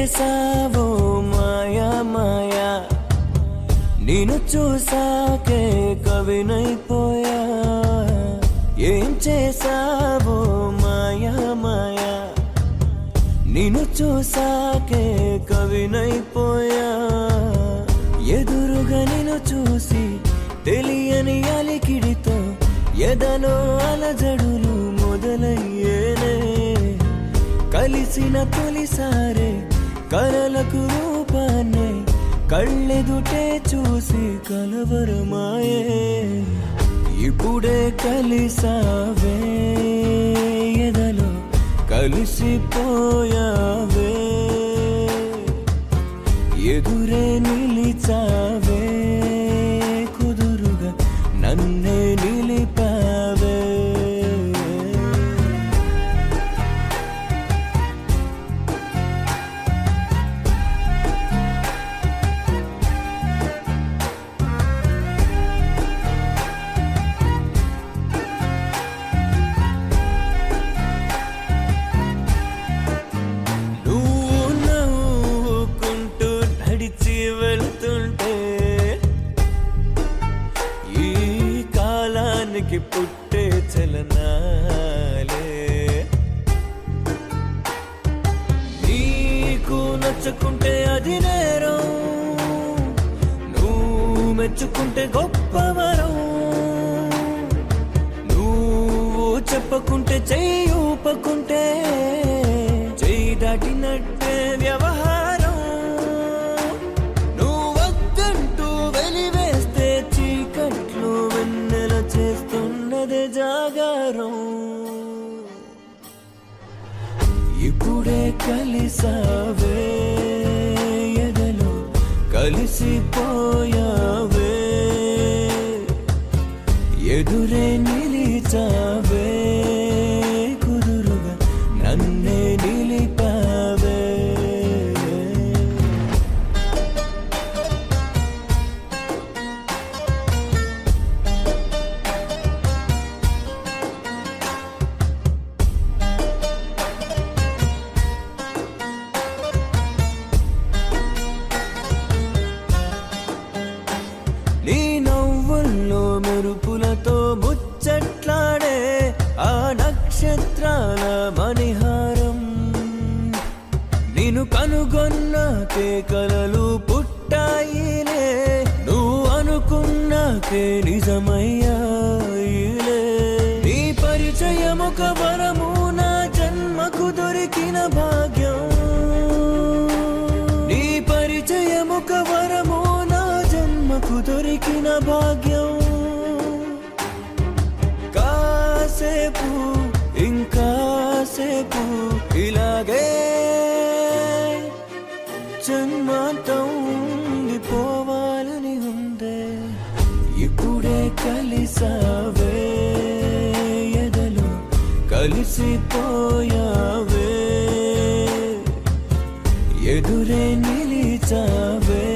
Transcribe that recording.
చేసావో మాయా మాయా, నిన్ను చూసాకే కవినైపోయా. ఏం చేసావో మాయా మాయా, నిన్ను చూసాకే కవినైపోయా. ఎదురుగా నిన్ను చూసి తెలియని అలికిడితో ఎదలో అలజడులు మొదలయ్యేనే. కలిసిన తొలిసారే కలలకు రూపాన్నే కళ్ళెదుటే చూసి కలవరమాయే. ఇప్పుడే కలిసావే ఎదలో కలిసిపోయావే, ఎదురే నిలిచావే కుదురుగా నన్నే నిలిపావే. పుట్టే చలనాలే నీకు నచ్చుకుంటే అది నేరం, నువ్వు మెచ్చుకుంటే గొప్పవరం. నువ్వు చెప్పకుంటే చెయ్యి ఊపకుంటే చెయ్యి దాటినట్టే వ్యవహారం. జాగారం ఇప్పుడే కలిసావే ఎదలో కలిసిపోయావే, ఎదురే నిలిచావే కుదురుగా నన్నే నిలిపావే. నీ నవ్వుల్లో మెరుపులతో ముచ్చట్లాడే ఆ నక్షత్రాల మణిహారం, నిన్ను కనుగొన్నాకే కలలు పుట్టాయిలే, నువ్వు అనుకున్నాకే నిజమయ్యాయిలే. నీ పరిచయం ఒక వరము, నా జన్మకు దొరికిన భాగ్యం. నీ పరిచయం ఒక వరము, దొరికిన భాగ్యం. కాసేపు ఇంకాసేపు ఇలాగే జన్మాంతం ఉండిపోవాలని ఉందే. ఇప్పుడే కలిసావే ఎదలో కలిసిపోయావే, ఎదురే నిలిచావే